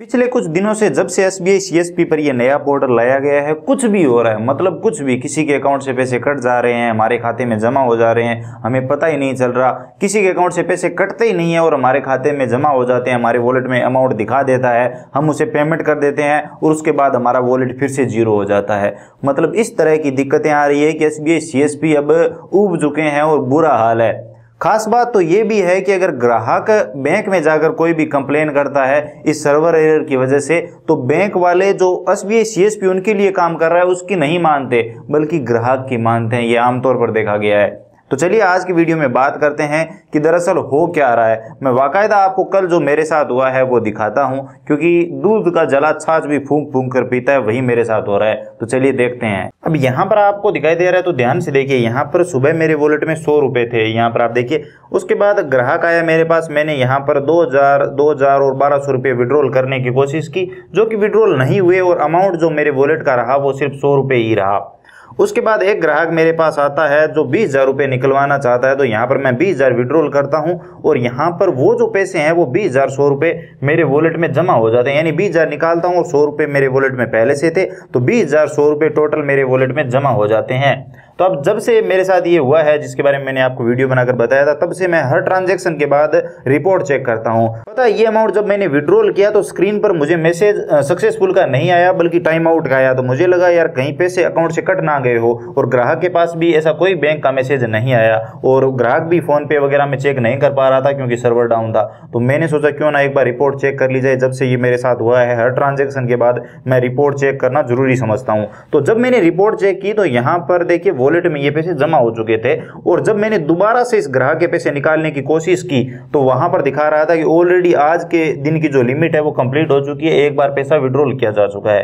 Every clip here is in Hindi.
पिछले कुछ दिनों से जब से एसबीआई सीएसपी पर ये नया पोर्टल लाया गया है, कुछ भी हो रहा है। मतलब कुछ भी, किसी के अकाउंट से पैसे कट जा रहे हैं, हमारे खाते में जमा हो जा रहे हैं, हमें पता ही नहीं चल रहा। किसी के अकाउंट से पैसे कटते ही नहीं है और हमारे खाते में जमा हो जाते हैं, हमारे वॉलेट में अमाउंट दिखा देता है, हम उसे पेमेंट कर देते हैं और उसके बाद हमारा वॉलेट फिर से जीरो हो जाता है। मतलब इस तरह की दिक्कतें आ रही है कि एसबीआई सीएसपी अब ऊब चुके हैं और बुरा हाल है। खास बात तो ये भी है कि अगर ग्राहक बैंक में जाकर कोई भी कंप्लेन करता है इस सर्वर एरर की वजह से, तो बैंक वाले जो एसबीआई सीएसपी उनके लिए काम कर रहा है उसकी नहीं मानते, बल्कि ग्राहक की मानते हैं। ये आमतौर पर देखा गया है। तो चलिए आज की वीडियो में बात करते हैं कि दरअसल हो क्या रहा है। मैं बाकायदा आपको कल जो मेरे साथ हुआ है वो दिखाता हूं, क्योंकि दूध का जला छाछ भी फूंक फूंक कर पीता है, वही मेरे साथ हो रहा है। तो चलिए देखते हैं। अब यहाँ पर आपको दिखाई दे रहा है तो ध्यान से देखिए। यहाँ पर सुबह मेरे वॉलेट में 100 रुपए थे, यहाँ पर आप देखिए। उसके बाद ग्राहक आया मेरे पास, मैंने यहाँ पर 2000 और 1200 रुपये विड्रॉल करने की कोशिश की, जो कि विड्रॉल नहीं हुए और अमाउंट जो मेरे वॉलेट का रहा वो सिर्फ 100 रुपये ही रहा। उसके बाद एक ग्राहक मेरे पास आता है जो 20,000 रुपये निकलवाना चाहता है, तो यहाँ पर मैं 20,000 विड्रॉल करता हूँ और यहाँ पर वो जो पैसे हैं वो 20,000 100 रुपये मेरे वॉलेट में जमा हो जाते हैं। यानी 20,000 निकालता हूँ और 100 रुपये मेरे वॉलेट में पहले से थे, तो 20,000 100 रुपये टोटल मेरे वॉलेट में जमा हो जाते हैं। तो अब जब से मेरे साथ ये हुआ है, जिसके बारे में मैंने आपको वीडियो बनाकर बताया था, तब से मैं हर ट्रांजैक्शन के बाद रिपोर्ट चेक करता हूँ। पता है, ये अमाउंट जब मैंने विड्रॉल किया तो स्क्रीन पर मुझे मैसेज सक्सेसफुल का नहीं आया, बल्कि टाइम आउट का आया। तो मुझे लगा यार कहीं पैसे अकाउंट से कट ना गए हो, और ग्राहक के पास भी ऐसा कोई बैंक का मैसेज नहीं आया और ग्राहक भी फोन पे वगैरह में चेक नहीं कर पा रहा था क्योंकि सर्वर डाउन था। तो मैंने सोचा क्यों ना एक बार रिपोर्ट चेक कर ली जाए। जब से ये मेरे साथ हुआ है, हर ट्रांजैक्शन के बाद मैं रिपोर्ट चेक करना जरूरी समझता हूँ। तो जब मैंने रिपोर्ट चेक की तो यहाँ पर देखिए वॉलेट में ये पैसे जमा हो चुके थे, और जब मैंने दोबारा से इस ग्राहक के पैसे निकालने की कोशिश की तो वहां पर दिखा रहा था कि ऑलरेडी आज के दिन की जो लिमिट है वो कंप्लीट हो चुकी है, एक बार पैसा विड्रॉल किया जा चुका है।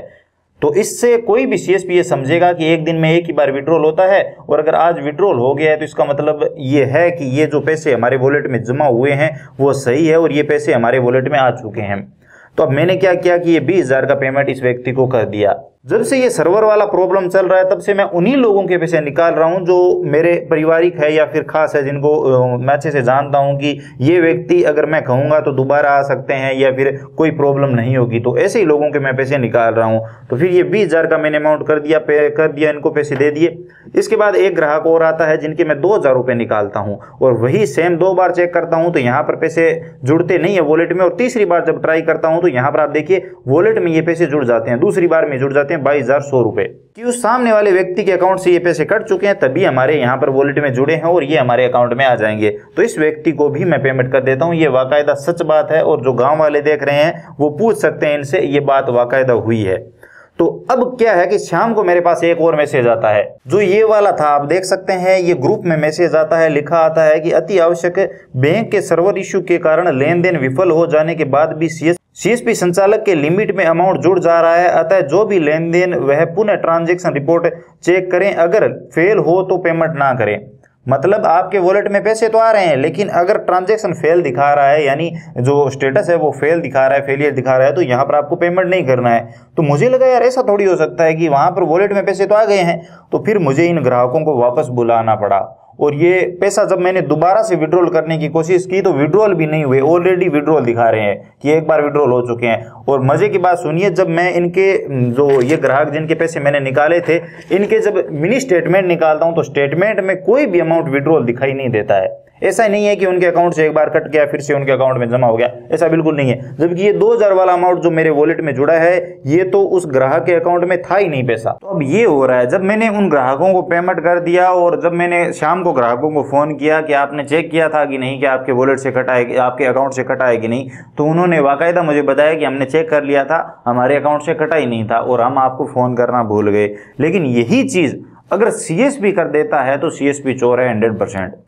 तो इससे कोई भी सीएसपी ये समझेगा कि एक दिन में एक ही बार विड्रॉल होता है, और अगर आज विड्रॉल हो गया है तो इसका मतलब ये है कि ये जो पैसे हमारे वॉलेट में जमा हुए हैं वो सही है और ये पैसे हमारे वॉलेट में आ चुके हैं। तो अब मैंने क्या किया कि ये 20,000 का पेमेंट इस व्यक्ति को कर दिया। जब से ये सर्वर वाला प्रॉब्लम चल रहा है तब से मैं उन्हीं लोगों के पैसे निकाल रहा हूं जो मेरे पारिवारिक है या फिर खास है, जिनको मैं अच्छे से जानता हूं कि ये व्यक्ति अगर मैं कहूंगा तो दोबारा आ सकते हैं या फिर कोई प्रॉब्लम नहीं होगी। तो ऐसे ही लोगों के मैं पैसे निकाल रहा हूं। तो फिर ये 20,000 का मैंने अमाउंट कर दिया, इनको पैसे दे दिए। इसके बाद एक ग्राहक और आता है जिनके मैं 2,000 रुपये निकालता हूँ, और वही सेम 2 बार चेक करता हूँ तो यहाँ पर पैसे जुड़ते नहीं है वॉलेट में। और तीसरी बार जब ट्राई करता हूँ तो यहाँ पर आप देखिए वॉलेट में ये पैसे जुड़ जाते हैं, दूसरी बार में जुड़ जाते हैं 22,100 रुपए, कि उस सामने वाले व्यक्ति के अकाउंट से ये पैसे कट चुके हैं, तभी हमारे यहाँ पर वॉलेट में जुड़े हैं और ये हमारे अकाउंट में आ जाएंगे। तो इस व्यक्ति को भी मैं पेमेंट कर देता हूँ। ये वाकायदा सच बात है, और जो गांव वाले देख रहे हैं वो पूछ सकते हैं इनसे, ये बात वाकायदा हुई है। तो अब क्या है कि शाम को मेरे पास एक और मैसेज आता है, जो ये वाला था, आप देख सकते हैं। ये ग्रुप में मैसेज आता है, लिखा आता है कि अति आवश्यक बैंक के सर्वर इश्यू के कारण लेन देन विफल हो जाने के बाद भी सीएसपी संचालक के लिमिट में अमाउंट जुड़ जा रहा है, अतः जो भी लेन देन वह पुनः ट्रांजैक्शन रिपोर्ट चेक करें, अगर फेल हो तो पेमेंट ना करें। मतलब आपके वॉलेट में पैसे तो आ रहे हैं, लेकिन अगर ट्रांजैक्शन फेल दिखा रहा है, यानी जो स्टेटस है वो फेल दिखा रहा है, फेलियर दिखा रहा है, तो यहाँ पर आपको पेमेंट नहीं करना है। तो मुझे लगा यार ऐसा थोड़ी हो सकता है कि वहाँ पर वॉलेट में पैसे तो आ गए हैं। तो फिर मुझे इन ग्राहकों को वापस बुलाना पड़ा, और ये पैसा जब मैंने दोबारा से विड्रॉल करने की कोशिश की तो विड्रॉल भी नहीं हुए, ऑलरेडी विड्रॉल दिखा रहे हैं कि एक बार विड्रॉल हो चुके हैं। और मजे की बात सुनिए, जब मैं इनके जो ये ग्राहक जिनके पैसे मैंने निकाले थे, इनके जब मिनी स्टेटमेंट निकालता हूं तो स्टेटमेंट में कोई भी अमाउंट विड्रॉल दिखाई नहीं देता है। ऐसा नहीं है कि उनके अकाउंट से एक बार कट गया फिर से उनके अकाउंट में जमा हो गया, ऐसा बिल्कुल नहीं है। जबकि ये 2,000 वाला अमाउंट जो मेरे वॉलेट में जुड़ा है, ये तो उस ग्राहक के अकाउंट में था ही नहीं पैसा। तो अब ये हो रहा है, जब मैंने उन ग्राहकों को पेमेंट कर दिया और जब मैंने शाम को ग्राहकों को फोन किया कि आपने चेक किया था कि नहीं, कि आपके वॉलेट से कटा है, आपके अकाउंट से कटा है कि नहीं, तो उन्होंने बाकायदा मुझे बताया कि हमने चेक कर लिया था, हमारे अकाउंट से कटा ही नहीं था और हम आपको फोन करना भूल गए। लेकिन यही चीज अगर सीएसपी कर देता है तो सीएसपी चोर है 100%।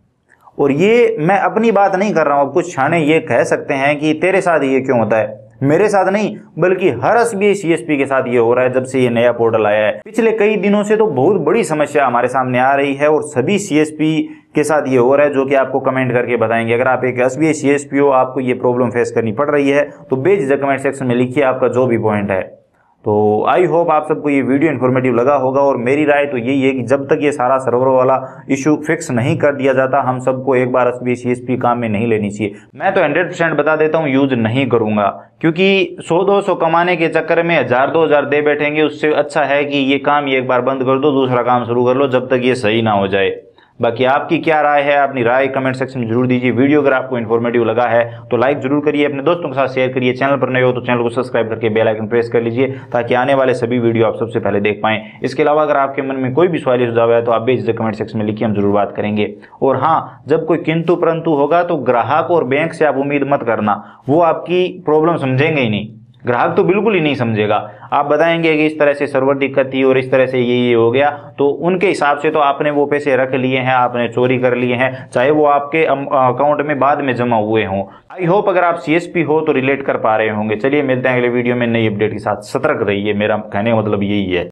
और ये मैं अपनी बात नहीं कर रहा हूं। अब कुछ छाने ये कह सकते हैं कि तेरे साथ ये क्यों होता है, मेरे साथ नहीं बल्कि हर एसबीआई सीएसपी के साथ ये हो रहा है जब से ये नया पोर्टल आया है। पिछले कई दिनों से तो बहुत बड़ी समस्या हमारे सामने आ रही है और सभी सीएसपी के साथ ये हो रहा है, जो कि आपको कमेंट करके बताएंगे। अगर आप एक एसबीआई सीएसपी हो, आपको ये प्रॉब्लम फेस करनी पड़ रही है, तो बेझिझक कमेंट सेक्शन में लिखिए आपका जो भी पॉइंट है। तो आई होप आप सबको ये वीडियो इन्फॉर्मेटिव लगा होगा। और मेरी राय तो यही है कि जब तक ये सारा सर्वर वाला इशू फिक्स नहीं कर दिया जाता, हम सबको एक बार SBI CSP काम में नहीं लेनी चाहिए। मैं तो 100% बता देता हूँ, यूज नहीं करूंगा, क्योंकि 100-200 कमाने के चक्कर में 1000-2000 दे बैठेंगे। उससे अच्छा है कि ये काम ये एक बार बंद कर दो, दूसरा काम शुरू कर लो, जब तक ये सही ना हो जाए। बाकी आपकी क्या राय है, अपनी राय कमेंट सेक्शन में जरूर दीजिए। वीडियो अगर आपको इन्फॉर्मेटिव लगा है तो लाइक जरूर करिए, अपने दोस्तों के साथ शेयर करिए। चैनल पर नए हो तो चैनल को सब्सक्राइब करके बेल आइकन प्रेस कर लीजिए, ताकि आने वाले सभी वीडियो आप सबसे पहले देख पाएं। इसके अलावा अगर आपके मन में कोई भी सवाल सुझाव है तो आप बेझिझक कमेंट सेक्शन में लिखिए, हम जरूर बात करेंगे। और हाँ, जब कोई किंतु परंतु होगा तो ग्राहक और बैंक से आप उम्मीद मत करना, वो आपकी प्रॉब्लम समझेंगे ही नहीं। ग्राहक तो बिल्कुल ही नहीं समझेगा। आप बताएंगे कि इस तरह से सर्वर दिक्कत थी और इस तरह से ये हो गया, तो उनके हिसाब से तो आपने वो पैसे रख लिए हैं, आपने चोरी कर लिए हैं, चाहे वो आपके अकाउंट में बाद में जमा हुए हों। आई होप अगर आप CSP हो तो रिलेट कर पा रहे होंगे। चलिए मिलते हैं अगले वीडियो में नई अपडेट के साथ। सतर्क रहिए, मेरा कहने का मतलब यही है।